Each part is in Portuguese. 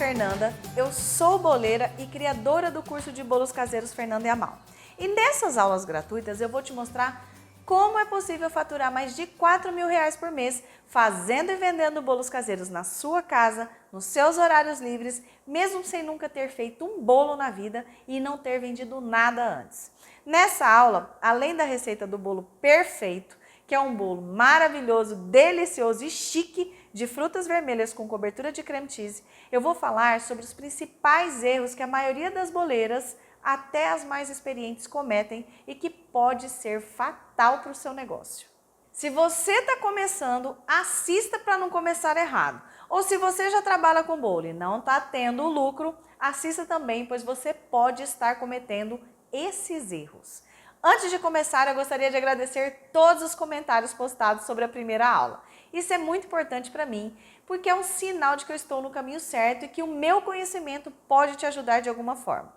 Fernanda, eu sou boleira e criadora do curso de bolos caseiros Fernanda e Amal. E nessas aulas gratuitas eu vou te mostrar como é possível faturar mais de R$ 4.000 por mês fazendo e vendendo bolos caseiros na sua casa, nos seus horários livres, mesmo sem nunca ter feito um bolo na vida e não ter vendido nada antes. Nessa aula, além da receita do bolo perfeito, que é um bolo maravilhoso, delicioso e chique de frutas vermelhas com cobertura de creme cheese, eu vou falar sobre os principais erros que a maioria das boleiras, até as mais experientes, cometem e que pode ser fatal para o seu negócio. Se você está começando, assista para não começar errado. Ou se você já trabalha com bolo e não está tendo lucro, assista também, pois você pode estar cometendo esses erros. Antes de começar, eu gostaria de agradecer todos os comentários postados sobre a primeira aula. Isso é muito importante para mim, porque é um sinal de que eu estou no caminho certo e que o meu conhecimento pode te ajudar de alguma forma.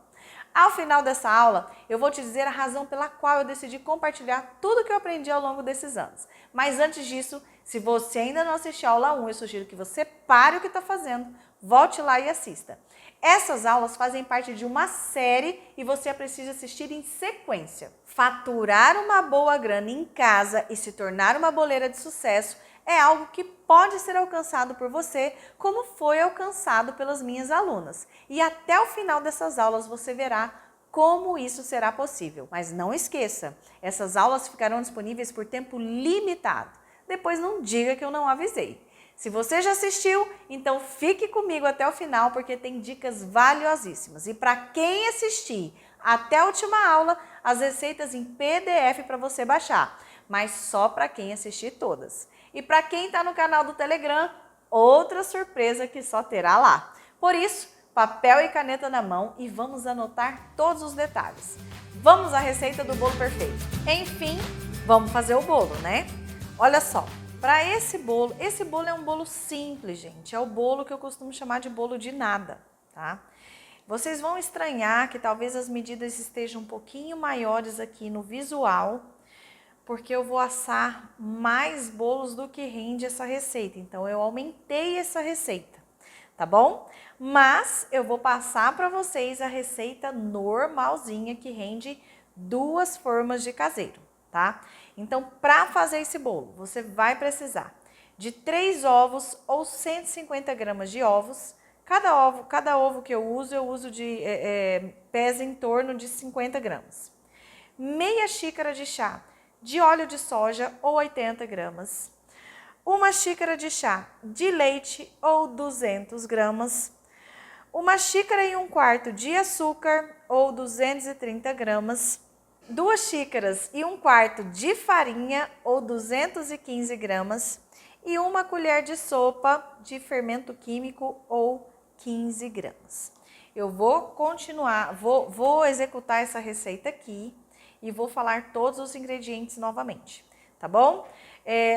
Ao final dessa aula, eu vou te dizer a razão pela qual eu decidi compartilhar tudo que eu aprendi ao longo desses anos. Mas antes disso, se você ainda não assistiu a aula 1, eu sugiro que você pare o que está fazendo, volte lá e assista. Essas aulas fazem parte de uma série e você precisa assistir em sequência. Faturar uma boa grana em casa e se tornar uma boleira de sucesso é algo que pode ser alcançado por você, como foi alcançado pelas minhas alunas. E até o final dessas aulas você verá como isso será possível. Mas não esqueça, essas aulas ficarão disponíveis por tempo limitado. Depois não diga que eu não avisei. Se você já assistiu, então fique comigo até o final, porque tem dicas valiosíssimas. E para quem assistir até a última aula, as receitas em PDF para você baixar, mas só para quem assistir todas. E para quem está no canal do Telegram, outra surpresa que só terá lá. Por isso, papel e caneta na mão e vamos anotar todos os detalhes. Vamos à receita do bolo perfeito. Enfim, vamos fazer o bolo, né? Olha só. Para esse bolo é um bolo simples, gente. É o bolo que eu costumo chamar de bolo de nada, tá? Vocês vão estranhar que talvez as medidas estejam um pouquinho maiores aqui no visual, porque eu vou assar mais bolos do que rende essa receita. Então, eu aumentei essa receita, tá bom? Mas eu vou passar para vocês a receita normalzinha que rende 2 formas de caseiro, tá? Então, para fazer esse bolo, você vai precisar de 3 ovos ou 150 gramas de ovos. Cada ovo que eu uso pesa em torno de 50 gramas. Meia xícara de chá de óleo de soja ou 80 gramas. Uma xícara de chá de leite ou 200 gramas. Uma xícara e 1/4 de açúcar ou 230 gramas. 2 xícaras e 1/4 de farinha ou 215 gramas e 1 colher de sopa de fermento químico ou 15 gramas. Eu vou continuar, vou executar essa receita aqui e vou falar todos os ingredientes novamente, tá bom?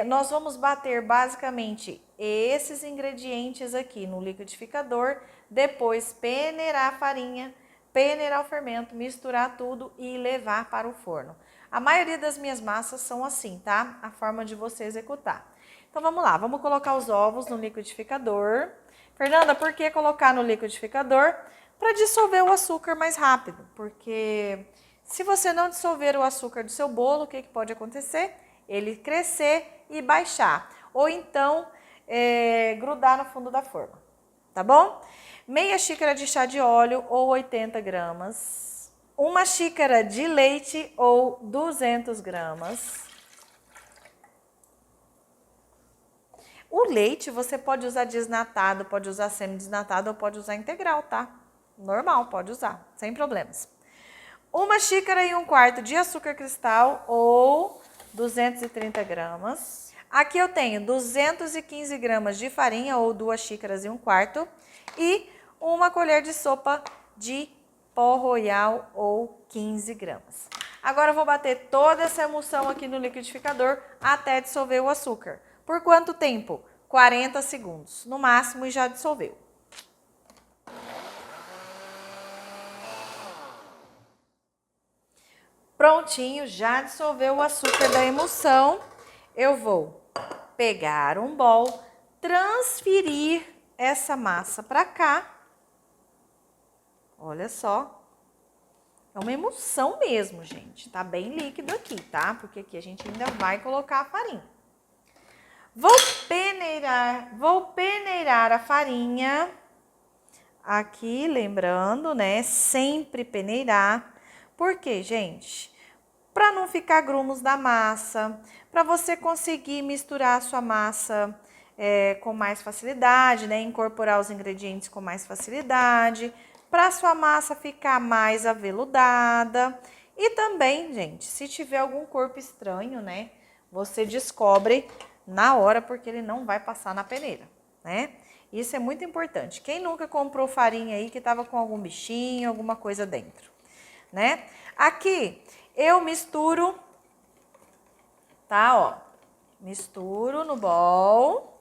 Nós vamos bater basicamente esses ingredientes aqui no liquidificador, depois peneirar a farinha, peneirar o fermento, misturar tudo e levar para o forno. A maioria das minhas massas são assim, tá? A forma de você executar. Então, vamos lá. Vamos colocar os ovos no liquidificador. Fernanda, por que colocar no liquidificador? Para dissolver o açúcar mais rápido. Porque se você não dissolver o açúcar do seu bolo, o que pode acontecer? Ele crescer e baixar. Ou então, grudar no fundo da forma. Tá bom? Meia xícara de chá de óleo ou 80 gramas, 1 xícara de leite ou 200 gramas. O leite você pode usar desnatado, pode usar semi-desnatado ou pode usar integral, tá? Normal, pode usar, sem problemas. 1 xícara e 1/4 de açúcar cristal ou 230 gramas. Aqui eu tenho 215 gramas de farinha ou 2 xícaras e 1/4 e 1 colher de sopa de pó royal ou 15 gramas. Agora eu vou bater toda essa emulsão aqui no liquidificador até dissolver o açúcar. Por quanto tempo? 40 segundos, no máximo, e já dissolveu. Prontinho, já dissolveu o açúcar da emulsão. Eu vou pegar um bol, transferir essa massa para cá Olha só. É uma emulsão mesmo, gente. Tá bem líquido aqui, tá? Porque aqui a gente ainda vai colocar a farinha. Vou peneirar a farinha. Aqui, lembrando, né? Sempre peneirar. Por quê, gente? Para não ficar grumos da massa, para você conseguir misturar a sua massa com mais facilidade, né? Incorporar os ingredientes com mais facilidade, para a sua massa ficar mais aveludada. E também, gente, se tiver algum corpo estranho, né? Você descobre na hora, porque ele não vai passar na peneira, né? Isso é muito importante. Quem nunca comprou farinha aí que estava com algum bichinho, alguma coisa dentro, né? Aqui eu misturo, tá, ó. Misturo no bowl.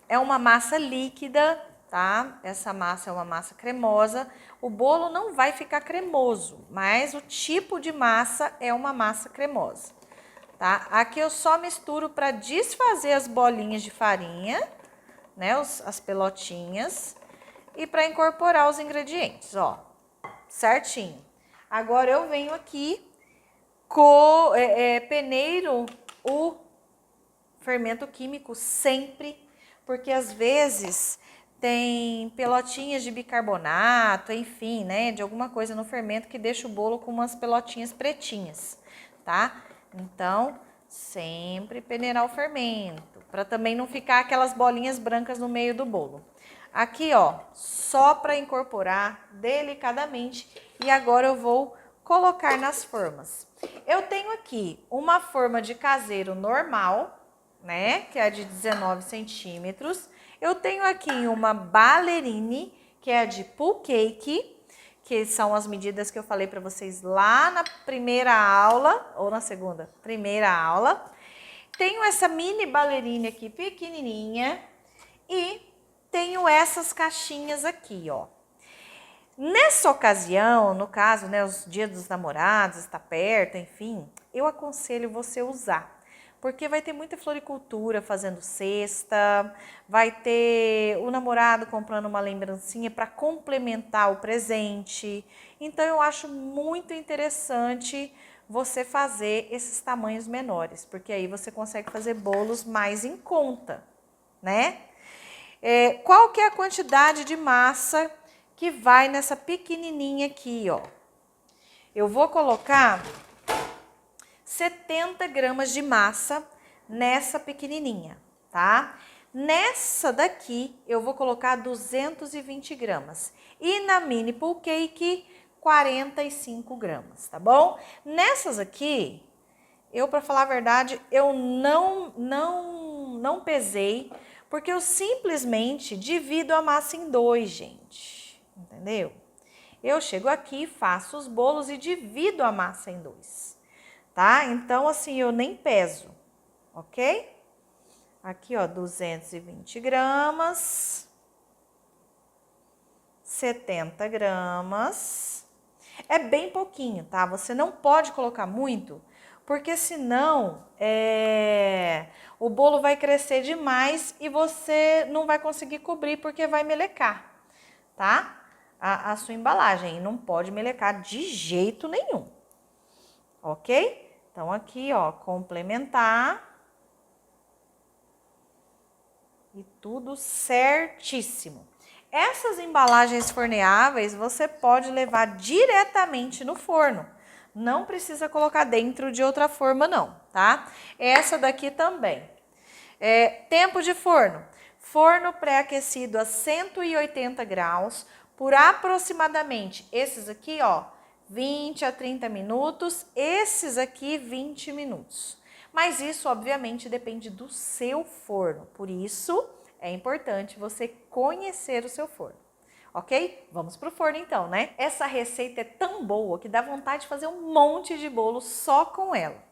É uma massa líquida, tá? Essa massa é uma massa cremosa. O bolo não vai ficar cremoso, mas o tipo de massa é uma massa cremosa, tá? Aqui eu só misturo para desfazer as bolinhas de farinha, né? As pelotinhas. E para incorporar os ingredientes, ó. Certinho. Agora eu venho aqui, peneiro o fermento químico sempre, porque às vezes tem pelotinhas de bicarbonato, enfim, né, de alguma coisa no fermento que deixa o bolo com umas pelotinhas pretinhas, tá? Então, sempre peneirar o fermento, para também não ficar aquelas bolinhas brancas no meio do bolo. Aqui, ó, só para incorporar delicadamente. E agora eu vou colocar nas formas. Eu tenho aqui uma forma de caseiro normal, né? Que é a de 19 centímetros. Eu tenho aqui uma ballerine, que é a de pull cake, que são as medidas que eu falei para vocês lá na primeira aula, ou na segunda? Primeira aula. Tenho essa mini ballerine aqui pequenininha e tenho essas caixinhas aqui, ó. Nessa ocasião, no caso, né, os dias dos namorados, está perto, enfim, eu aconselho você usar. Porque vai ter muita floricultura fazendo cesta, vai ter o namorado comprando uma lembrancinha para complementar o presente. Então, eu acho muito interessante você fazer esses tamanhos menores, porque aí você consegue fazer bolos mais em conta, né? Qual que é a quantidade de massa que vai nessa pequenininha aqui, ó? Eu vou colocar 70 gramas de massa nessa pequenininha, tá? Nessa daqui, eu vou colocar 220 gramas. E na mini pull cake, 45 gramas, tá bom? Nessas aqui, para falar a verdade, eu não pesei, porque eu simplesmente divido a massa em dois, gente. Entendeu? Eu chego aqui, faço os bolos e divido a massa em dois, tá? Então, assim, eu nem peso, ok? Aqui, ó, 220 gramas, 70 gramas. É bem pouquinho, tá? Você não pode colocar muito, porque senão o bolo vai crescer demais e você não vai conseguir cobrir porque vai melecar, tá? A sua embalagem, e não pode melecar de jeito nenhum, ok? Então, aqui, ó, complementar e tudo certíssimo. Essas embalagens forneáveis você pode levar diretamente no forno. Não precisa colocar dentro de outra forma, não, tá? Essa daqui também. Tempo de forno. Forno pré-aquecido a 180 graus por aproximadamente, esses aqui, ó, 20 a 30 minutos. Esses aqui, 20 minutos. Mas isso, obviamente, depende do seu forno. Por isso, é importante você conhecer o seu forno. Ok? Vamos pro forno então, né? Essa receita é tão boa que dá vontade de fazer um monte de bolo só com ela.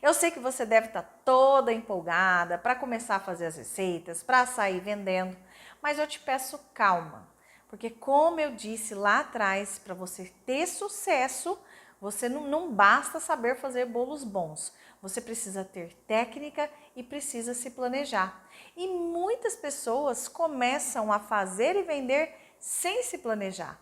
Eu sei que você deve estar toda empolgada para começar a fazer as receitas, para sair vendendo, mas eu te peço calma, porque como eu disse lá atrás, para você ter sucesso, você não basta saber fazer bolos bons, você precisa ter técnica e precisa se planejar. E muitas pessoas começam a fazer e vender sem se planejar.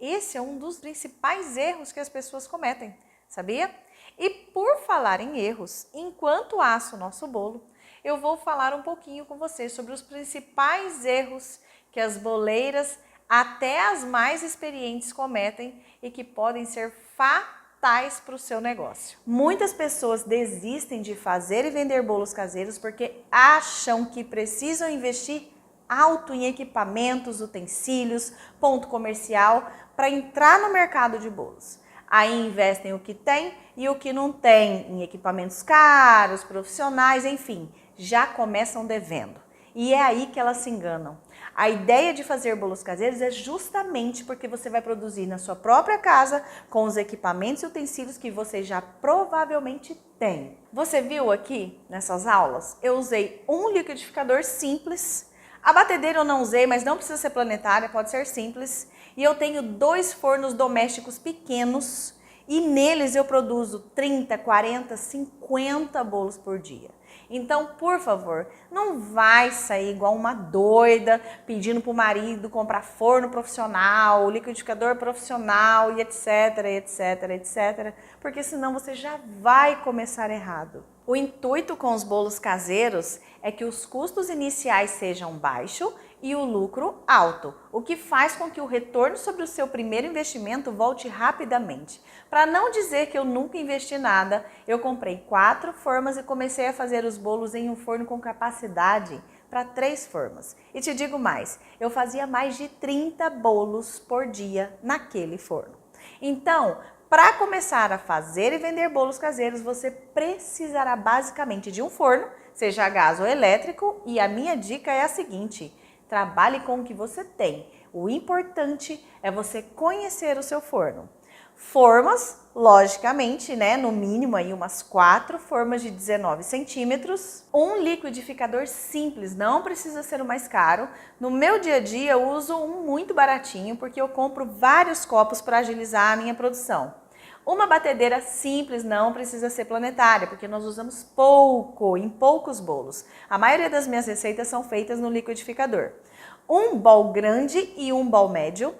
Esse é um dos principais erros que as pessoas cometem, sabia? E por falar em erros, enquanto asso o nosso bolo, eu vou falar um pouquinho com você sobre os principais erros que as boleiras, até as mais experientes, cometem e que podem ser fatais para o seu negócio. Muitas pessoas desistem de fazer e vender bolos caseiros porque acham que precisam investir alto em equipamentos, utensílios, ponto comercial para entrar no mercado de bolos. Aí investem o que tem e o que não tem em equipamentos caros, profissionais, enfim, já começam devendo. E é aí que elas se enganam. A ideia de fazer bolos caseiros é justamente porque você vai produzir na sua própria casa com os equipamentos e utensílios que você já provavelmente tem. Você viu aqui nessas aulas? Eu usei um liquidificador simples. A batedeira eu não usei, mas não precisa ser planetária, pode ser simples. E eu tenho 2 fornos domésticos pequenos e neles eu produzo 30, 40, 50 bolos por dia. Então, por favor, não vai sair igual uma doida pedindo para o marido comprar forno profissional, liquidificador profissional e etc, etc, etc, porque senão você já vai começar errado. O intuito com os bolos caseiros é que os custos iniciais sejam baixos e o lucro alto, o que faz com que o retorno sobre o seu primeiro investimento volte rapidamente. Para não dizer que eu nunca investi nada, eu comprei 4 formas e comecei a fazer os bolos em um forno com capacidade para 3 formas. E te digo mais, eu fazia mais de 30 bolos por dia naquele forno. Então, para começar a fazer e vender bolos caseiros, você precisará basicamente de um forno, seja a gás ou elétrico, e a minha dica é a seguinte: trabalhe com o que você tem. O importante é você conhecer o seu forno. Formas, logicamente, né? No mínimo aí umas 4 formas de 19 centímetros. Um liquidificador simples, não precisa ser o mais caro. No meu dia a dia eu uso um muito baratinho porque eu compro vários copos para agilizar a minha produção. Uma batedeira simples, não precisa ser planetária, porque nós usamos pouco, em poucos bolos. A maioria das minhas receitas são feitas no liquidificador. Um bowl grande e um bowl médio,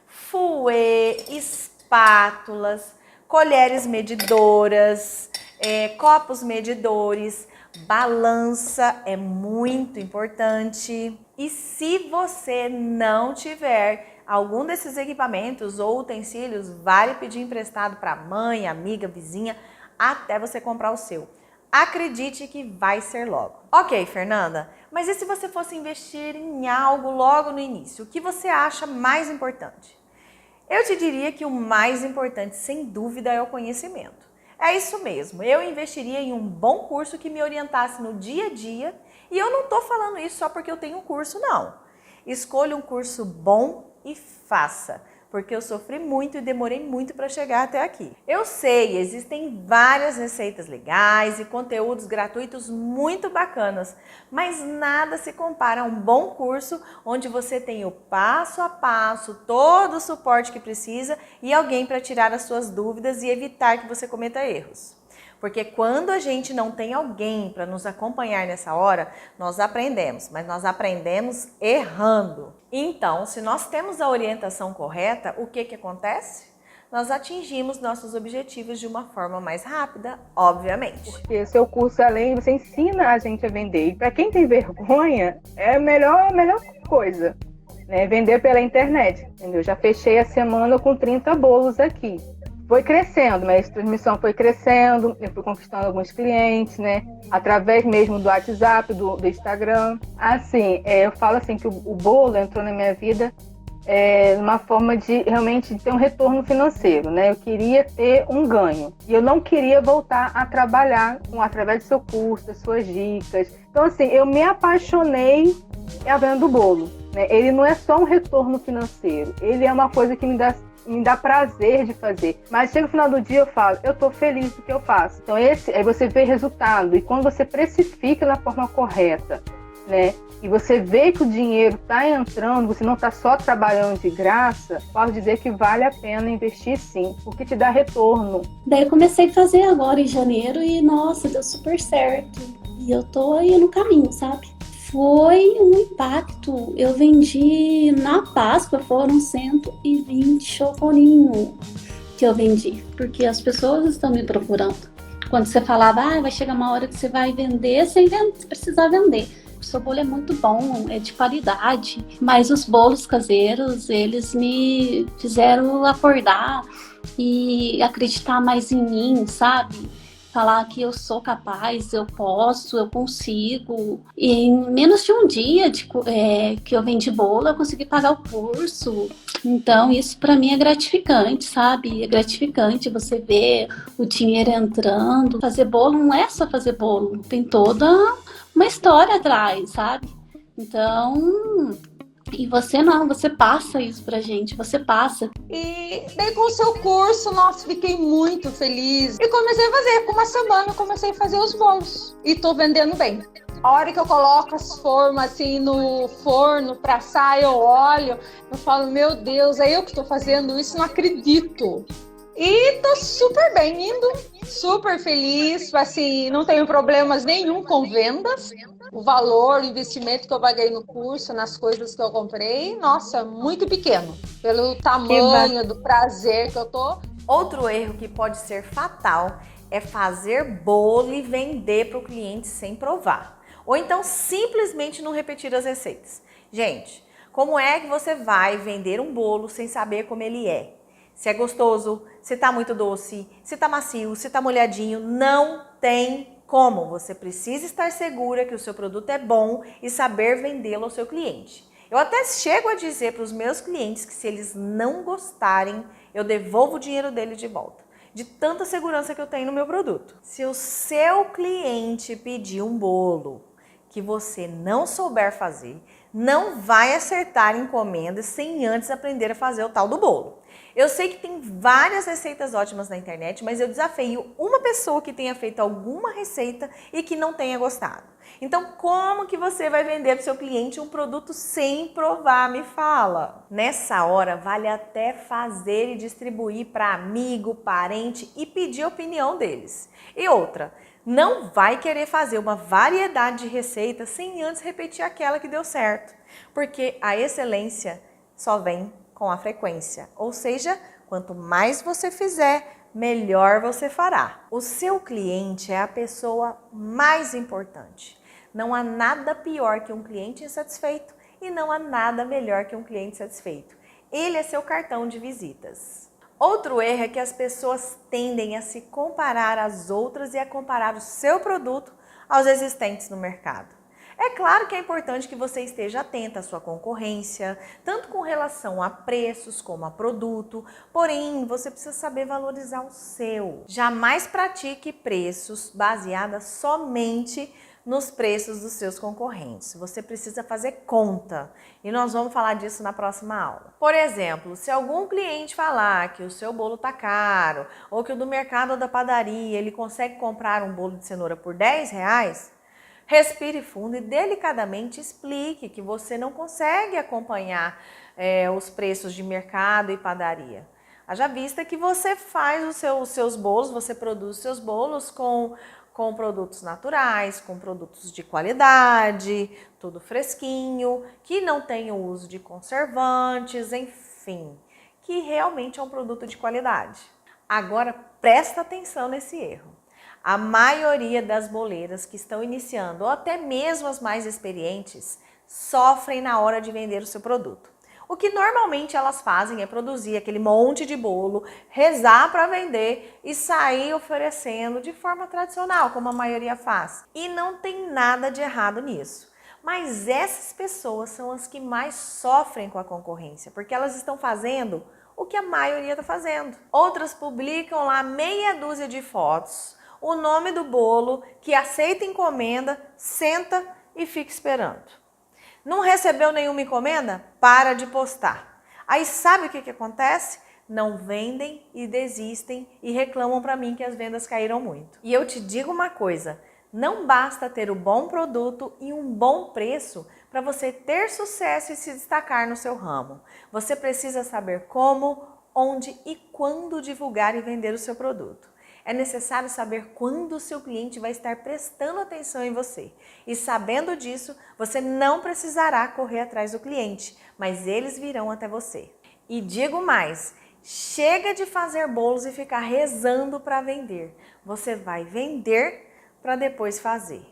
fouet, espátulas, colheres medidoras, copos medidores, balança é muito importante. E se você não tiver algum desses equipamentos ou utensílios, vale pedir emprestado para mãe, amiga, vizinha, até você comprar o seu. Acredite que vai ser logo. Ok, Fernanda, mas e se você fosse investir em algo logo no início? O que você acha mais importante? Eu te diria que o mais importante, sem dúvida, é o conhecimento. É isso mesmo, eu investiria em um bom curso que me orientasse no dia a dia, e eu não estou falando isso só porque eu tenho um curso, não. Escolha um curso bom e faça, porque eu sofri muito e demorei muito para chegar até aqui. Eu sei, existem várias receitas legais e conteúdos gratuitos muito bacanas, mas nada se compara a um bom curso onde você tem o passo a passo, todo o suporte que precisa e alguém para tirar as suas dúvidas e evitar que você cometa erros. Porque quando a gente não tem alguém para nos acompanhar nessa hora, nós aprendemos, mas nós aprendemos errando. Então, se nós temos a orientação correta, o que acontece? Nós atingimos nossos objetivos de uma forma mais rápida, obviamente. Porque seu curso, além, você ensina a gente a vender. E para quem tem vergonha, é a melhor coisa, né? Vender pela internet. Entendeu? Já fechei a semana com 30 bolos aqui. Foi crescendo, minha transmissão foi crescendo, eu fui conquistando alguns clientes, né? Através mesmo do WhatsApp, do Instagram. Assim, eu falo assim que o bolo entrou na minha vida uma forma de realmente ter um retorno financeiro, né? Eu queria ter um ganho e eu não queria voltar a trabalhar através do seu curso, das suas dicas. Então, assim, eu me apaixonei a venda do bolo, né? Ele não é só um retorno financeiro, ele é uma coisa que me dá prazer de fazer. Mas chega no final do dia eu falo, eu tô feliz do que eu faço. Então aí você vê resultado. E quando você precifica na forma correta, né? E você vê que o dinheiro tá entrando, você não tá só trabalhando de graça, posso dizer que vale a pena investir sim, porque te dá retorno. Daí eu comecei a fazer agora em janeiro e, nossa, deu super certo. E eu tô aí no caminho, sabe? Foi um impacto. Eu vendi na Páscoa, foram 120 chocorinhos que eu vendi, porque as pessoas estão me procurando. Quando você falava, vai chegar uma hora que você vai vender sem precisar vender. O seu bolo é muito bom, é de qualidade, mas os bolos caseiros, eles me fizeram acordar e acreditar mais em mim, sabe? Falar que eu sou capaz, eu posso, eu consigo. E em menos de um dia que eu vendi bolo, eu consegui pagar o curso. Então, isso para mim é gratificante, sabe? É gratificante você ver o dinheiro entrando. Fazer bolo não é só fazer bolo, tem toda uma história atrás, sabe? Então, e você não, você passa isso pra gente, você passa. E daí com o seu curso, nossa, fiquei muito feliz. E comecei a fazer, com uma semana eu comecei a fazer os bolos. E tô vendendo bem. A hora que eu coloco as formas assim no forno pra assar, eu olho, eu falo, meu Deus, é eu que tô fazendo isso, não acredito. E tô super bem indo, super feliz, assim, não tenho problemas nenhum com vendas. O valor, o investimento que eu paguei no curso, nas coisas que eu comprei, nossa, muito pequeno. Pelo tamanho do prazer que eu tô. Outro erro que pode ser fatal é fazer bolo e vender para o cliente sem provar. Ou então simplesmente não repetir as receitas. Gente, como é que você vai vender um bolo sem saber como ele é? Se é gostoso, se tá muito doce, se tá macio, se tá molhadinho, não tem como. Você precisa estar segura que o seu produto é bom e saber vendê-lo ao seu cliente. Eu até chego a dizer para os meus clientes que se eles não gostarem, eu devolvo o dinheiro dele de volta. De tanta segurança que eu tenho no meu produto. Se o seu cliente pedir um bolo que você não souber fazer, não vai acertar encomendas sem antes aprender a fazer o tal do bolo. Eu sei que tem várias receitas ótimas na internet, mas eu desafio uma pessoa que tenha feito alguma receita e que não tenha gostado. Então, como que você vai vender para o seu cliente um produto sem provar? Me fala. Nessa hora, vale até fazer e distribuir para amigo, parente e pedir a opinião deles. E outra, não vai querer fazer uma variedade de receitas sem antes repetir aquela que deu certo, porque a excelência só vem com a frequência, ou seja, quanto mais você fizer, melhor você fará. O seu cliente é a pessoa mais importante. Não há nada pior que um cliente insatisfeito e não há nada melhor que um cliente satisfeito. Ele é seu cartão de visitas. Outro erro é que as pessoas tendem a se comparar às outras e a comparar o seu produto aos existentes no mercado. É claro que é importante que você esteja atenta à sua concorrência, tanto com relação a preços como a produto, porém você precisa saber valorizar o seu. Jamais pratique preços baseados somente nos preços dos seus concorrentes. Você precisa fazer conta e nós vamos falar disso na próxima aula. Por exemplo, se algum cliente falar que o seu bolo tá caro ou que o do mercado ou da padaria ele consegue comprar um bolo de cenoura por R$10, respire fundo e delicadamente explique que você não consegue acompanhar os preços de mercado e padaria. Haja vista que você faz os seus bolos, você produz os seus bolos com produtos naturais, com produtos de qualidade, tudo fresquinho, que não tem o uso de conservantes, enfim, que realmente é um produto de qualidade. Agora presta atenção nesse erro. A maioria das boleiras que estão iniciando, ou até mesmo as mais experientes, sofrem na hora de vender o seu produto. O que normalmente elas fazem é produzir aquele monte de bolo, rezar para vender e sair oferecendo de forma tradicional, como a maioria faz. E não tem nada de errado nisso. Mas essas pessoas são as que mais sofrem com a concorrência, porque elas estão fazendo o que a maioria está fazendo. Outras publicam lá meia dúzia de fotos, o nome do bolo, que aceita encomenda, senta e fica esperando. Não recebeu nenhuma encomenda? Para de postar. Aí sabe o que acontece? Não vendem e desistem e reclamam para mim que as vendas caíram muito. E eu te digo uma coisa, não basta ter o bom produto e um bom preço para você ter sucesso e se destacar no seu ramo. Você precisa saber como, onde e quando divulgar e vender o seu produto. É necessário saber quando o seu cliente vai estar prestando atenção em você. E sabendo disso, você não precisará correr atrás do cliente, mas eles virão até você. E digo mais, chega de fazer bolos e ficar rezando para vender. Você vai vender para depois fazer.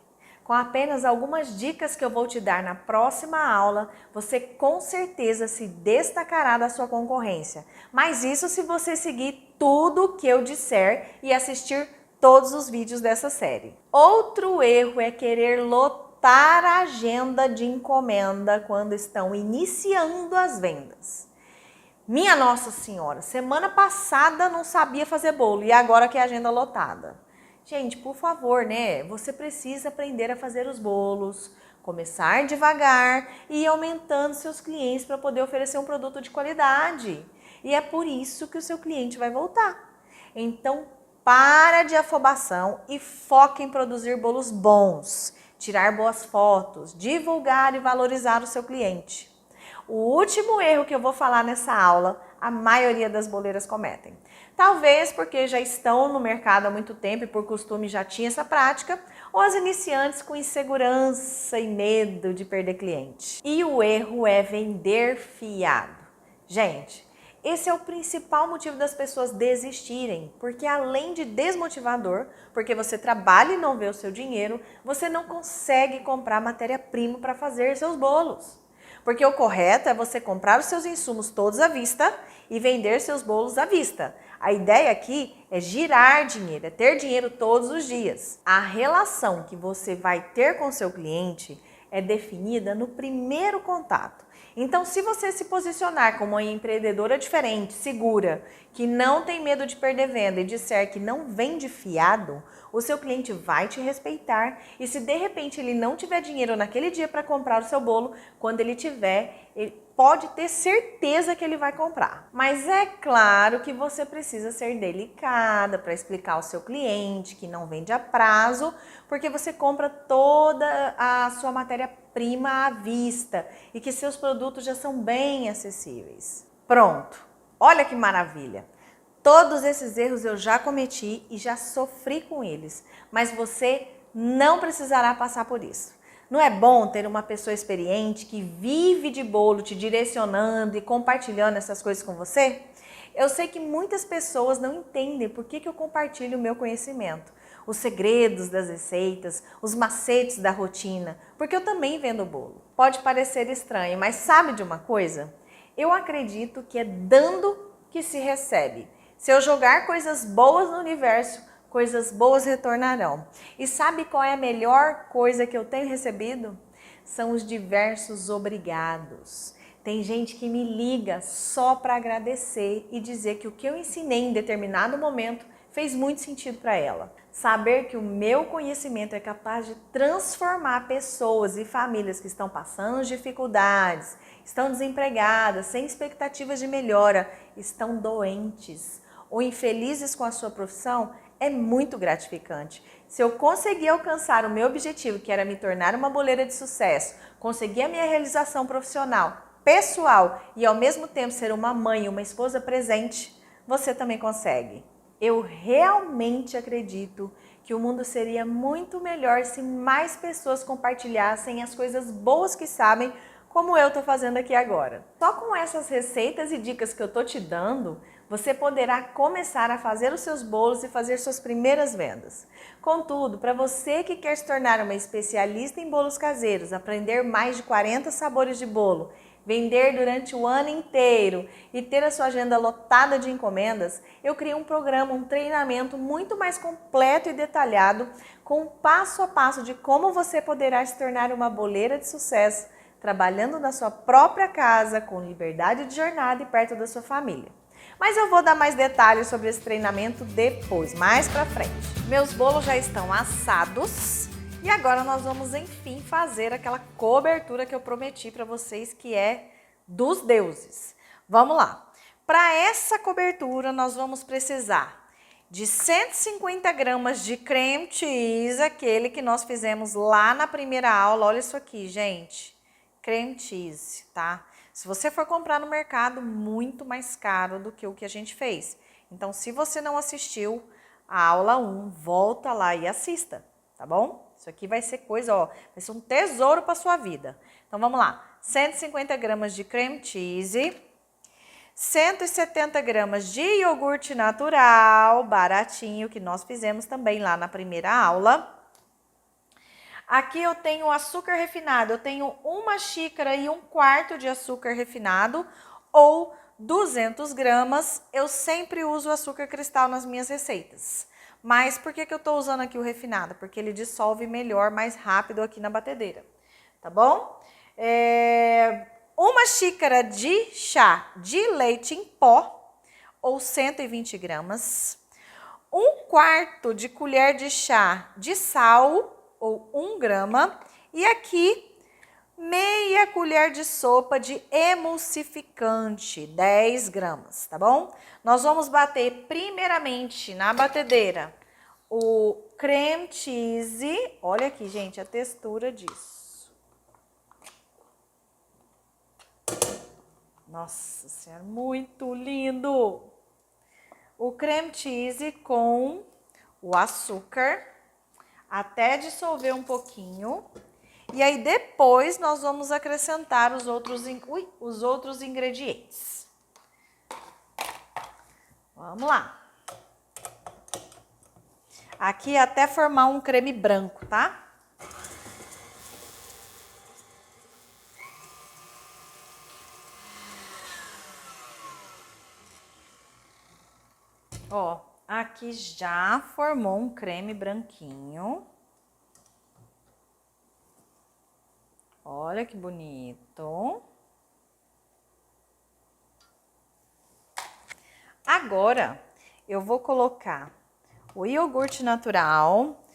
Com apenas algumas dicas que eu vou te dar na próxima aula, você com certeza se destacará da sua concorrência. Mas isso se você seguir tudo o que eu disser e assistir todos os vídeos dessa série. Outro erro é querer lotar a agenda de encomenda quando estão iniciando as vendas. Minha Nossa Senhora, semana passada não sabia fazer bolo e agora que é agenda lotada. Gente, por favor, né? Você precisa aprender a fazer os bolos, começar devagar e ir aumentando seus clientes para poder oferecer um produto de qualidade. E é por isso que o seu cliente vai voltar. Então, para de afobação e foque em produzir bolos bons, tirar boas fotos, divulgar e valorizar o seu cliente. O último erro que eu vou falar nessa aula, a maioria das boleiras cometem. Talvez porque já estão no mercado há muito tempo e por costume já tinha essa prática, ou as iniciantes com insegurança e medo de perder cliente. E o erro é vender fiado. Gente, esse é o principal motivo das pessoas desistirem, porque além de desmotivador, porque você trabalha e não vê o seu dinheiro, você não consegue comprar matéria-prima para fazer seus bolos. Porque o correto é você comprar os seus insumos todos à vista e vender seus bolos à vista. A ideia aqui é girar dinheiro, é ter dinheiro todos os dias. A relação que você vai ter com seu cliente é definida no primeiro contato. Então, se você se posicionar como uma empreendedora diferente, segura, que não tem medo de perder venda e disser que não vende fiado, o seu cliente vai te respeitar e se de repente ele não tiver dinheiro naquele dia para comprar o seu bolo, quando ele tiver, ele pode ter certeza que ele vai comprar. Mas é claro que você precisa ser delicada para explicar ao seu cliente que não vende a prazo, porque você compra toda a sua matéria-prima à vista e que seus produtos já são bem acessíveis. Pronto, olha que maravilha! Todos esses erros eu já cometi e já sofri com eles, mas você não precisará passar por isso. Não é bom ter uma pessoa experiente que vive de bolo te direcionando e compartilhando essas coisas com você? Eu sei que muitas pessoas não entendem por que eu compartilho o meu conhecimento, os segredos das receitas, os macetes da rotina, porque eu também vendo bolo. Pode parecer estranho, mas sabe de uma coisa? Eu acredito que é dando que se recebe. Se eu jogar coisas boas no universo, coisas boas retornarão. E sabe qual é a melhor coisa que eu tenho recebido? São os diversos obrigados. Tem gente que me liga só para agradecer e dizer que o que eu ensinei em determinado momento fez muito sentido para ela. Saber que o meu conhecimento é capaz de transformar pessoas e famílias que estão passando dificuldades, estão desempregadas, sem expectativas de melhora, estão doentes ou infelizes com a sua profissão, é muito gratificante. Se eu conseguir alcançar o meu objetivo, que era me tornar uma boleira de sucesso, conseguir a minha realização profissional, pessoal e ao mesmo tempo ser uma mãe e uma esposa presente, você também consegue. Eu realmente acredito que o mundo seria muito melhor se mais pessoas compartilhassem as coisas boas que sabem, como eu estou fazendo aqui agora. Só com essas receitas e dicas que eu estou te dando, você poderá começar a fazer os seus bolos e fazer suas primeiras vendas. Contudo, para você que quer se tornar uma especialista em bolos caseiros, aprender mais de 40 sabores de bolo, vender durante o ano inteiro e ter a sua agenda lotada de encomendas, eu criei um programa, um treinamento muito mais completo e detalhado, com um passo a passo de como você poderá se tornar uma boleira de sucesso, trabalhando na sua própria casa, com liberdade de jornada e perto da sua família. Mas eu vou dar mais detalhes sobre esse treinamento depois, mais pra frente. Meus bolos já estão assados e agora nós vamos, enfim, fazer aquela cobertura que eu prometi para vocês, que é dos deuses. Vamos lá. Para essa cobertura, nós vamos precisar de 150 gramas de creme cheese, aquele que nós fizemos lá na primeira aula. Olha isso aqui, gente. Creme cheese, tá? Se você for comprar no mercado, muito mais caro do que o que a gente fez. Então, se você não assistiu, a aula 1, volta lá e assista, tá bom? Isso aqui vai ser coisa, ó, vai ser um tesouro para sua vida. Então, vamos lá. 150 gramas de cream cheese, 170 gramas de iogurte natural, baratinho, que nós fizemos também lá na primeira aula. Aqui eu tenho açúcar refinado, eu tenho 1 xícara e 1/4 de açúcar refinado, ou 200 gramas. Eu sempre uso açúcar cristal nas minhas receitas. Mas por que eu estou usando aqui o refinado? Porque ele dissolve melhor, mais rápido aqui na batedeira, tá bom? 1 xícara de chá de leite em pó, ou 120 gramas. 1/4 de colher de chá de sal, ou 1 grama. E aqui, meia colher de sopa de emulsificante, 10 gramas, tá bom? Nós vamos bater primeiramente na batedeira o cream cheese. Olha aqui, gente, a textura disso. Nossa Senhora, muito lindo! O cream cheese com o açúcar, até dissolver um pouquinho. E aí, depois, nós vamos acrescentar os outros ingredientes. Vamos lá. Aqui até formar um creme branco, tá? Ó, aqui já formou um creme branquinho. Olha que bonito. Agora, eu vou colocar o iogurte natural,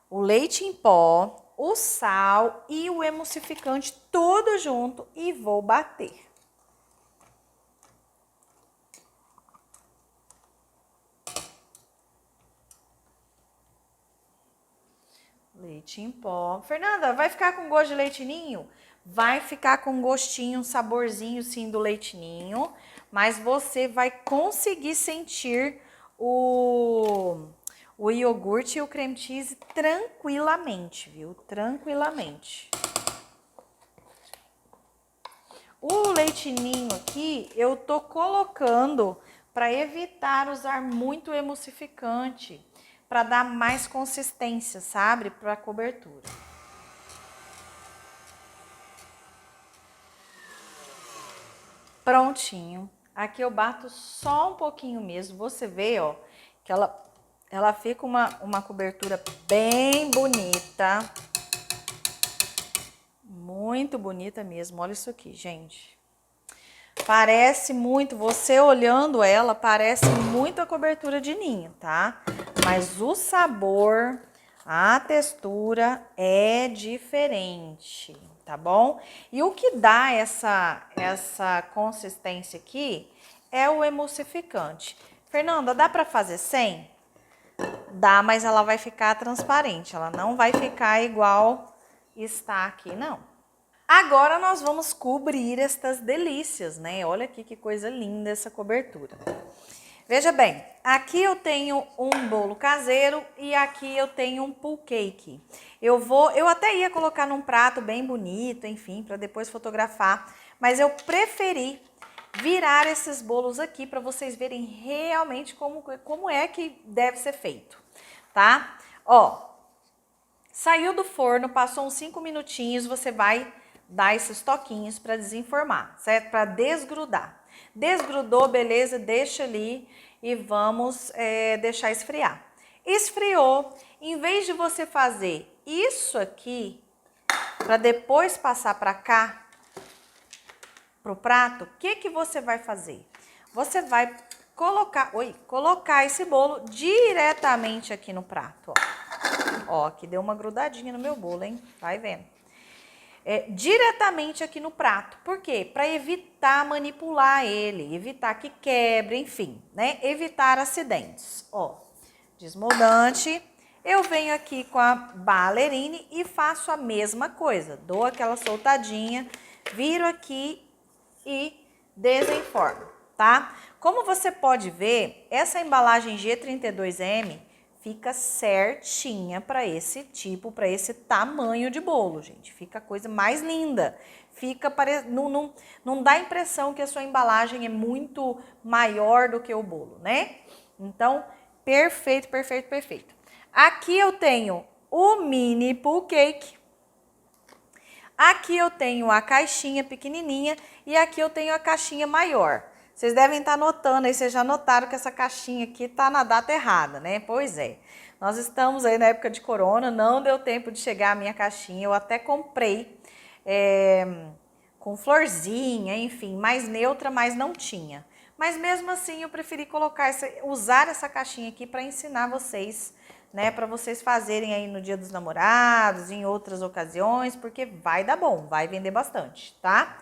o leite em pó, o sal e o emulsificante tudo junto e vou bater. Leite em pó. Fernanda, vai ficar com gosto de leite ninho? Vai ficar com gostinho, um saborzinho sim do leite ninho, mas você vai conseguir sentir o iogurte e o creme cheese tranquilamente, viu? Tranquilamente. O leite ninho aqui eu tô colocando para evitar usar muito emulsificante, para dar mais consistência, sabe? Para a cobertura. Prontinho. Aqui eu bato só um pouquinho mesmo. Você vê, ó, que ela fica uma cobertura bem bonita. Muito bonita mesmo. Olha isso aqui, gente. Parece muito, você olhando ela, parece muito a cobertura de ninho, tá? Mas o sabor, a textura é diferente, tá bom? E o que dá essa consistência aqui é o emulsificante. Fernanda, dá pra fazer sem? Dá, mas ela vai ficar transparente, ela não vai ficar igual está aqui, não. Agora nós vamos cobrir estas delícias, né? Olha aqui que coisa linda essa cobertura. Veja bem, aqui eu tenho um bolo caseiro e aqui eu tenho um pull cake. Eu até ia colocar num prato bem bonito, enfim, para depois fotografar, mas eu preferi virar esses bolos aqui para vocês verem realmente como é que deve ser feito, tá? Ó, saiu do forno, passou uns 5 minutinhos, você vai dar esses toquinhos para desenformar, certo? Para desgrudar. Desgrudou, beleza, deixa ali e vamos deixar esfriar. Esfriou, em vez de você fazer isso aqui, para depois passar para cá, pro prato, o que você vai fazer? Você vai colocar esse bolo diretamente aqui no prato, ó. Ó, aqui deu uma grudadinha no meu bolo, hein? Vai vendo. Diretamente aqui no prato. Por quê? Para evitar manipular ele, evitar que quebre, enfim, né? Evitar acidentes. Ó, desmoldante. Eu venho aqui com a ballerine e faço a mesma coisa. Dou aquela soltadinha, viro aqui e desenformo, tá? Como você pode ver, essa embalagem G32M fica certinha para esse tipo, para esse tamanho de bolo, gente. Fica a coisa mais linda. Fica não dá a impressão que a sua embalagem é muito maior do que o bolo, né? Então, perfeito, perfeito, perfeito. Aqui eu tenho o mini pool cake. Aqui eu tenho a caixinha pequenininha e aqui eu tenho a caixinha maior. Vocês devem estar notando aí, vocês já notaram que essa caixinha aqui tá na data errada, né? Pois é. Nós estamos aí na época de corona, não deu tempo de chegar a minha caixinha. Eu até comprei com florzinha, enfim, mais neutra, mas não tinha. Mas mesmo assim eu preferi usar essa caixinha aqui para ensinar vocês, né? Para vocês fazerem aí no Dia dos Namorados, em outras ocasiões, porque vai dar bom, vai vender bastante, tá?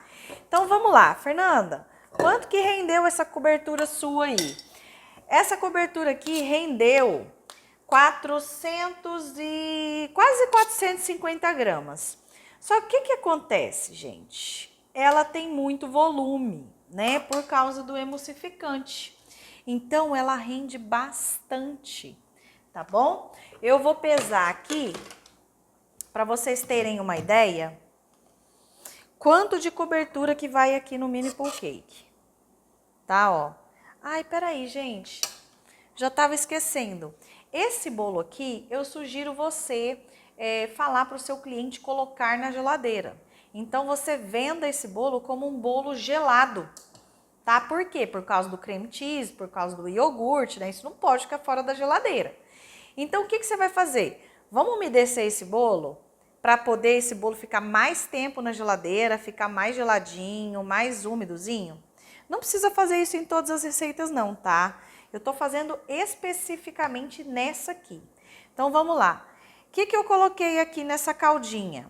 Então vamos lá, Fernanda. Quanto que rendeu essa cobertura sua aí? Essa cobertura aqui rendeu quase 450 gramas. Só que o que acontece, gente? Ela tem muito volume, né? Por causa do emulsificante. Então, ela rende bastante, tá bom? Eu vou pesar aqui, para vocês terem uma ideia, quanto de cobertura que vai aqui no mini pool cake. Tá, ó. Ai, peraí, gente. Já tava esquecendo. Esse bolo aqui, eu sugiro você falar para o seu cliente colocar na geladeira. Então, você venda esse bolo como um bolo gelado, tá? Por quê? Por causa do cream cheese, por causa do iogurte, né? Isso não pode ficar fora da geladeira. Então, o que você vai fazer? Vamos umedecer esse bolo para poder esse bolo ficar mais tempo na geladeira, ficar mais geladinho, mais úmidozinho? Não precisa fazer isso em todas as receitas não, tá? Eu tô fazendo especificamente nessa aqui. Então, vamos lá. O que eu coloquei aqui nessa caldinha?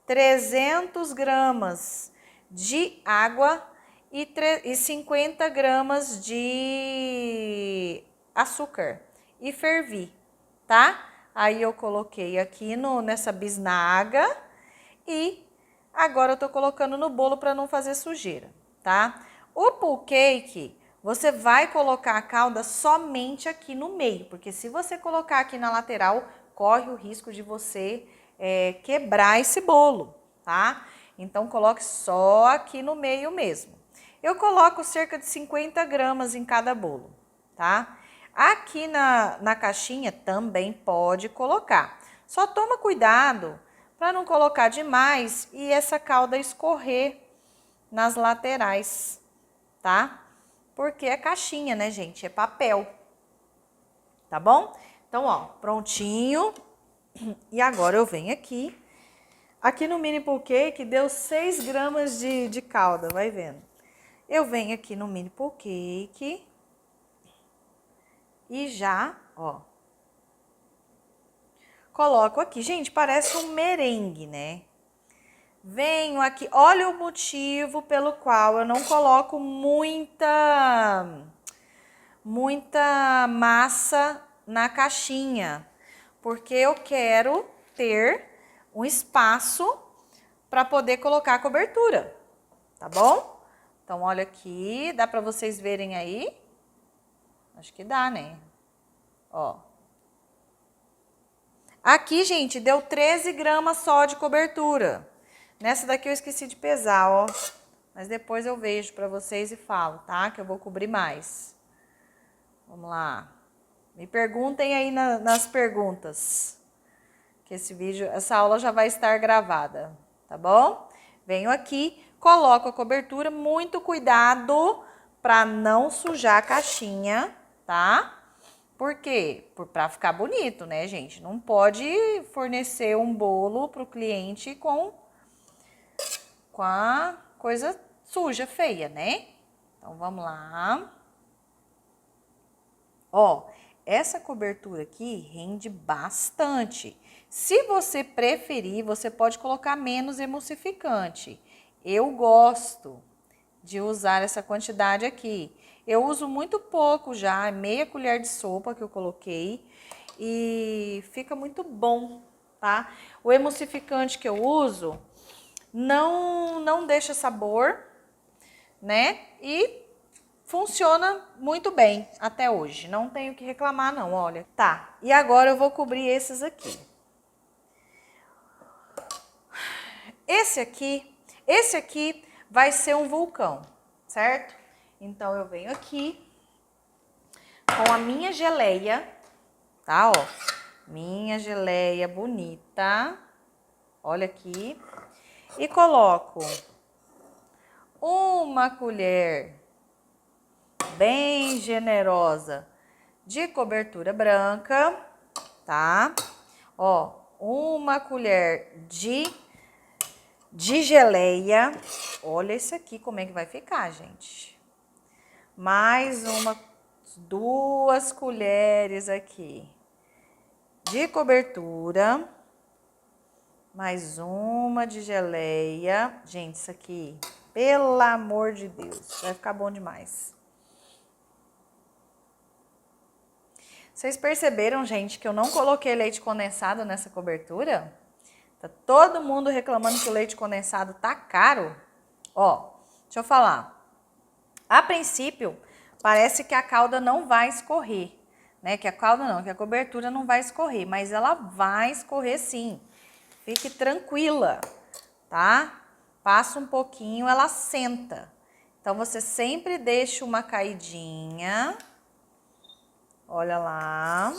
300 gramas de água e 50 gramas de açúcar. E fervi, tá? Aí eu coloquei aqui nessa bisnaga e agora eu tô colocando no bolo para não fazer sujeira, tá? O pool cake, você vai colocar a calda somente aqui no meio, porque se você colocar aqui na lateral, corre o risco de você quebrar esse bolo, tá? Então, coloque só aqui no meio mesmo. Eu coloco cerca de 50 gramas em cada bolo, tá? Aqui na caixinha também pode colocar. Só toma cuidado para não colocar demais e essa calda escorrer nas laterais, tá? Porque é caixinha, né, gente? É papel. Tá bom? Então, ó, prontinho. E agora eu venho aqui. Aqui no mini pool cake deu 6 gramas de calda, vai vendo. Eu venho aqui no mini pool cake e já, ó, coloco aqui. Gente, parece um merengue, né? Venho aqui, olha o motivo pelo qual eu não coloco muita massa na caixinha, porque eu quero ter um espaço para poder colocar a cobertura, tá bom? Então, olha aqui, dá para vocês verem aí? Acho que dá, né? Ó. Aqui, gente, deu 13 gramas só de cobertura. Nessa daqui eu esqueci de pesar, ó. Mas depois eu vejo para vocês e falo, tá? Que eu vou cobrir mais. Vamos lá. Me perguntem aí nas perguntas. Que essa aula já vai estar gravada, tá bom? Venho aqui, coloco a cobertura, muito cuidado para não sujar a caixinha, tá? Por quê? Para ficar bonito, né, gente? Não pode fornecer um bolo para o cliente com a coisa suja, feia, né? Então, vamos lá. Ó, essa cobertura aqui rende bastante. Se você preferir, você pode colocar menos emulsificante. Eu gosto de usar essa quantidade aqui. Eu uso muito pouco já, meia colher de sopa que eu coloquei e fica muito bom, tá? O emulsificante que eu uso não deixa sabor, né? E funciona muito bem até hoje. Não tenho o que reclamar não, olha. Tá, e agora eu vou cobrir esses aqui. Esse aqui vai ser um vulcão, certo? Então, eu venho aqui com a minha geleia, tá? Ó, minha geleia bonita. Olha aqui. E coloco uma colher bem generosa de cobertura branca, tá? Ó, uma colher de geleia. Olha esse aqui como é que vai ficar, gente. Mais duas colheres aqui de cobertura. Mais uma de geleia. Gente, isso aqui, pelo amor de Deus, vai ficar bom demais. Vocês perceberam, gente, que eu não coloquei leite condensado nessa cobertura? Tá todo mundo reclamando que o leite condensado tá caro. Ó, deixa eu falar. A princípio, parece que a calda não vai escorrer, né? Que a calda não, que a cobertura não vai escorrer, mas ela vai escorrer sim. Fique tranquila, tá? Passa um pouquinho, ela senta. Então, você sempre deixa uma caidinha. Olha lá.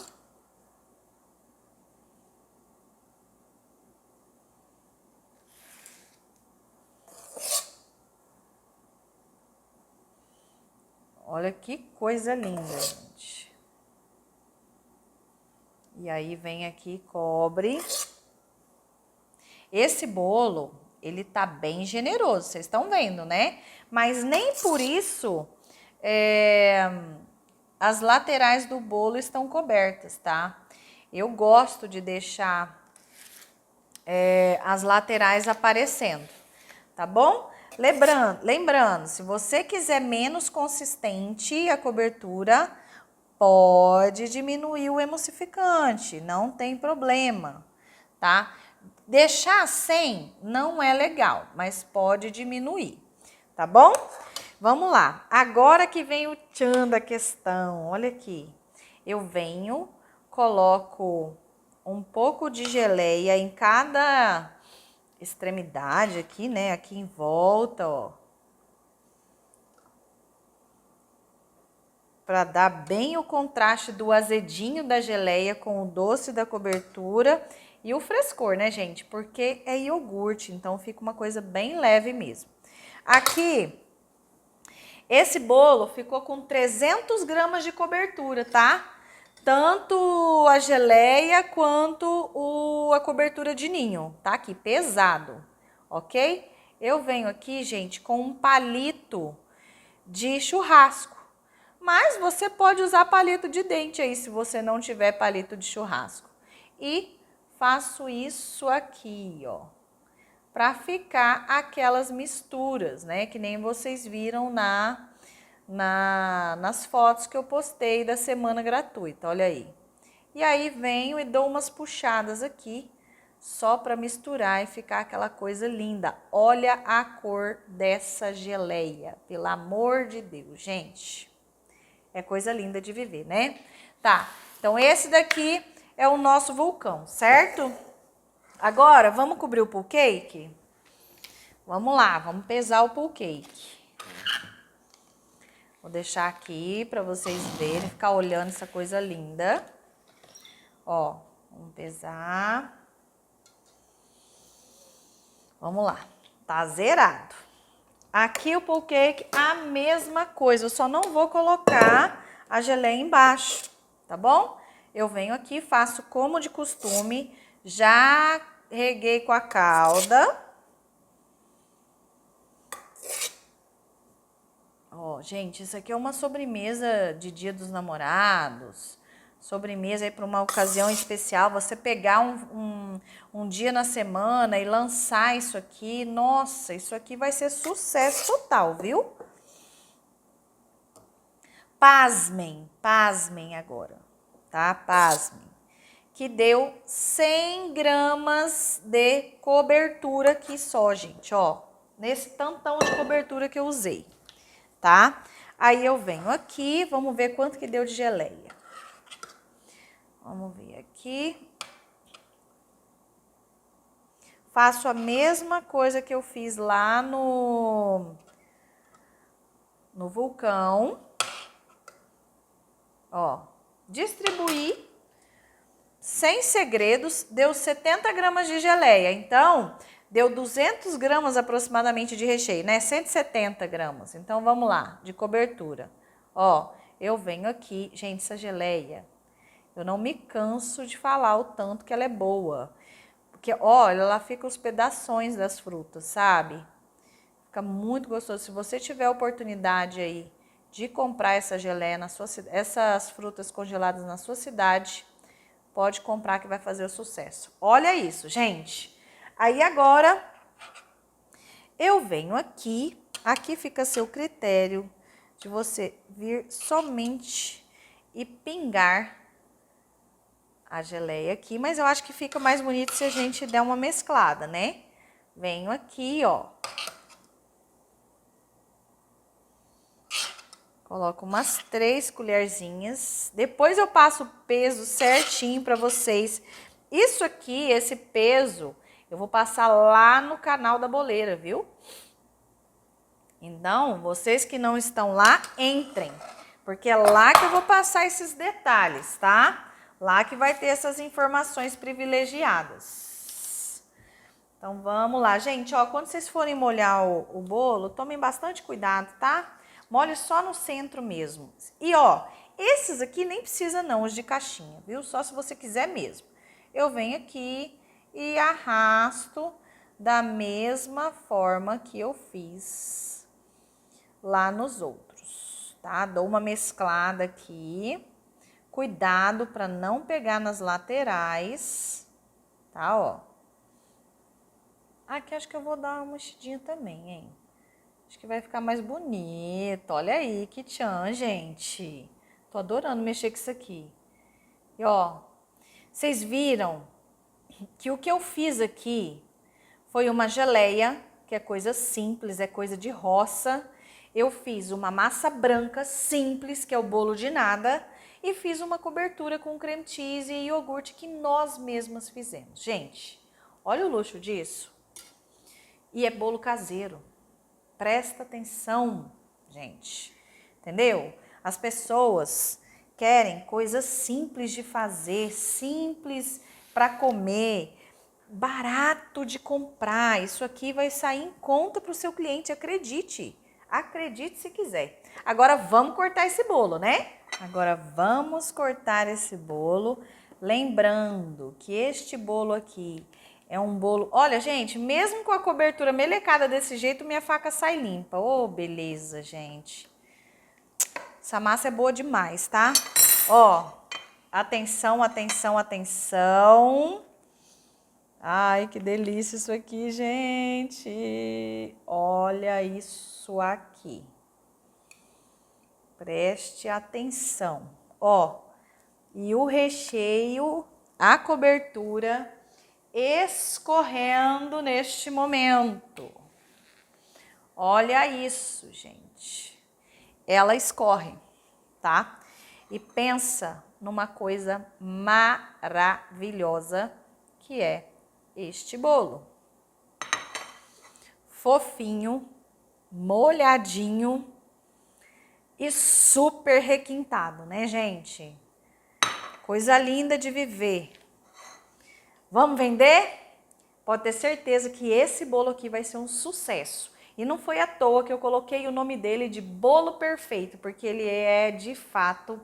Olha que coisa linda, gente. E aí, vem aqui, cobre. Esse bolo, ele tá bem generoso, vocês estão vendo, né? Mas nem por isso as laterais do bolo estão cobertas, tá? Eu gosto de deixar as laterais aparecendo, tá bom? Lembrando, se você quiser menos consistente a cobertura, pode diminuir o emulsificante, não tem problema, tá? Deixar sem não é legal, mas pode diminuir, tá bom? Vamos lá, agora que vem o tchan da questão, olha aqui. Eu venho, coloco um pouco de geleia em cada extremidade aqui, né? Aqui em volta, ó. Para dar bem o contraste do azedinho da geleia com o doce da cobertura e o frescor, né, gente? Porque é iogurte, então fica uma coisa bem leve mesmo. Aqui, esse bolo ficou com 300 gramas de cobertura, tá? Tanto a geleia quanto a cobertura de ninho, tá? Aqui, pesado, ok? Eu venho aqui, gente, com um palito de churrasco. Mas você pode usar palito de dente aí, se você não tiver palito de churrasco. E faço isso aqui, ó, para ficar aquelas misturas, né? Que nem vocês viram nas fotos que eu postei da semana gratuita, olha aí. E aí venho e dou umas puxadas aqui, só para misturar e ficar aquela coisa linda. Olha a cor dessa geleia, pelo amor de Deus, gente. É coisa linda de viver, né? Tá, então esse daqui é o nosso vulcão, certo? Agora, vamos cobrir o pool cake? Vamos lá, vamos pesar o pool cake. Vou deixar aqui para vocês verem, ficar olhando essa coisa linda. Ó, vamos pesar. Vamos lá, tá zerado. Aqui o pool cake, a mesma coisa, eu só não vou colocar a geleia embaixo, tá bom? Eu venho aqui, faço como de costume, já reguei com a calda. Ó, gente, isso aqui é uma sobremesa de Dia dos Namorados, sobremesa aí para uma ocasião especial, você pegar um dia na semana e lançar isso aqui, nossa, isso aqui vai ser sucesso total, viu? Pasmem agora, tá? Pasmem. Que deu 100 gramas de cobertura aqui só, gente, ó. Nesse tantão de cobertura que eu usei, tá? Aí eu venho aqui, vamos ver quanto que deu de geleia. Vamos ver aqui. Faço a mesma coisa que eu fiz lá no vulcão. Ó, distribuí, sem segredos, deu 70 gramas de geleia. Então, deu 200 gramas aproximadamente de recheio, né? 170 gramas. Então, vamos lá, de cobertura. Ó, eu venho aqui, gente, essa geleia, eu não me canso de falar o tanto que ela é boa. Porque, olha, ela fica os pedaços das frutas, sabe? Fica muito gostoso. Se você tiver a oportunidade aí de comprar essa geleia na sua cidade, essas frutas congeladas na sua cidade, pode comprar que vai fazer o sucesso. Olha isso, gente. Aí agora eu venho aqui fica a seu critério de você vir somente e pingar a geleia aqui, mas eu acho que fica mais bonito se a gente der uma mesclada, né? Venho aqui, ó. Coloco umas 3 colherzinhas. Depois eu passo o peso certinho para vocês. Isso aqui, esse peso, eu vou passar lá no canal da boleira, viu? Então, vocês que não estão lá, entrem. Porque é lá que eu vou passar esses detalhes, tá? Lá que vai ter essas informações privilegiadas. Então, vamos lá. Gente, ó, quando vocês forem molhar o bolo, tomem bastante cuidado, tá? Molhe só no centro mesmo. E, ó, esses aqui nem precisa não, os de caixinha, viu? Só se você quiser mesmo. Eu venho aqui e arrasto da mesma forma que eu fiz lá nos outros, tá? Dou uma mesclada aqui. Cuidado para não pegar nas laterais, tá, ó. Aqui acho que eu vou dar uma mexidinha também, hein. Acho que vai ficar mais bonito. Olha aí, que tchan, gente. Tô adorando mexer com isso aqui. E, ó, vocês viram que o que eu fiz aqui foi uma geleia, que é coisa simples, é coisa de roça. Eu fiz uma massa branca simples, que é o bolo de nada, e fiz uma cobertura com creme cheese e iogurte que nós mesmas fizemos. Gente, olha o luxo disso. E é bolo caseiro. Presta atenção, gente. Entendeu? As pessoas querem coisas simples de fazer, simples para comer, barato de comprar. Isso aqui vai sair em conta para o seu cliente, acredite. Acredite se quiser. Agora vamos cortar esse bolo, né? Agora vamos cortar esse bolo. Lembrando que este bolo aqui é um bolo... Olha, gente, mesmo com a cobertura melecada desse jeito, minha faca sai limpa. Ô, beleza, gente. Essa massa é boa demais, tá? Ó, atenção, atenção, atenção. Ai, que delícia isso aqui, gente. Olha isso aqui. Preste atenção. Ó, e o recheio, a cobertura escorrendo neste momento. Olha isso, gente. Ela escorre, tá? E pensa numa coisa maravilhosa que é este bolo. Fofinho, molhadinho e super requintado, né, gente? Coisa linda de viver. Vamos vender? Pode ter certeza que esse bolo aqui vai ser um sucesso. E não foi à toa que eu coloquei o nome dele de bolo perfeito, porque ele é de fato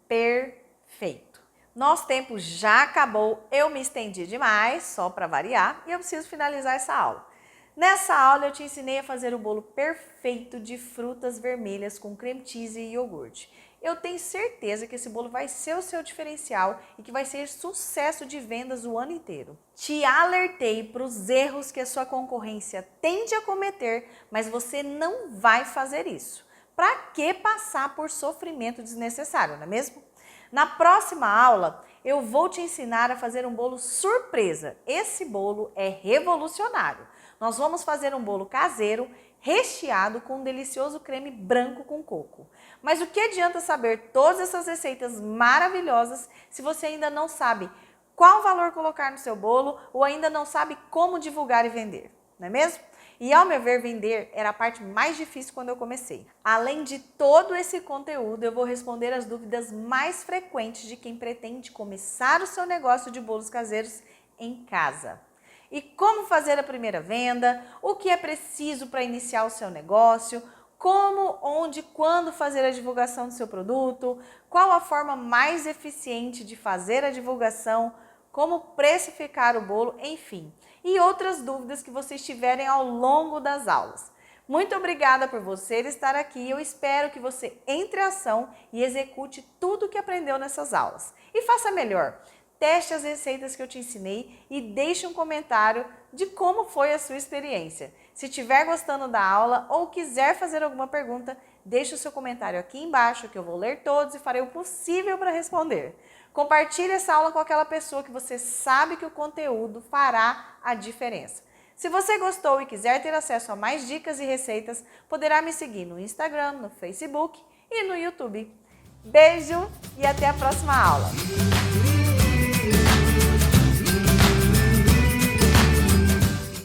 perfeito. Nosso tempo já acabou, eu me estendi demais, só para variar, e eu preciso finalizar essa aula. Nessa aula eu te ensinei a fazer o bolo perfeito de frutas vermelhas com creme cheese e iogurte. Eu tenho certeza que esse bolo vai ser o seu diferencial e que vai ser sucesso de vendas o ano inteiro. Te alertei para os erros que a sua concorrência tende a cometer, mas você não vai fazer isso. Para que passar por sofrimento desnecessário, não é mesmo? Na próxima aula, eu vou te ensinar a fazer um bolo surpresa. Esse bolo é revolucionário. Nós vamos fazer um bolo caseiro recheado com um delicioso creme branco com coco. Mas o que adianta saber todas essas receitas maravilhosas se você ainda não sabe qual valor colocar no seu bolo ou ainda não sabe como divulgar e vender, não é mesmo? E ao meu ver, vender era a parte mais difícil quando eu comecei. Além de todo esse conteúdo, eu vou responder as dúvidas mais frequentes de quem pretende começar o seu negócio de bolos caseiros em casa. E como fazer a primeira venda, o que é preciso para iniciar o seu negócio, como, onde, quando fazer a divulgação do seu produto, qual a forma mais eficiente de fazer a divulgação, como precificar o bolo, enfim, e outras dúvidas que vocês tiverem ao longo das aulas. Muito obrigada por você estar aqui, eu espero que você entre em ação e execute tudo o que aprendeu nessas aulas. E faça melhor, teste as receitas que eu te ensinei e deixe um comentário de como foi a sua experiência. Se estiver gostando da aula ou quiser fazer alguma pergunta, deixe o seu comentário aqui embaixo que eu vou ler todos e farei o possível para responder. Compartilhe essa aula com aquela pessoa que você sabe que o conteúdo fará a diferença. Se você gostou e quiser ter acesso a mais dicas e receitas, poderá me seguir no Instagram, no Facebook e no YouTube. Beijo e até a próxima aula!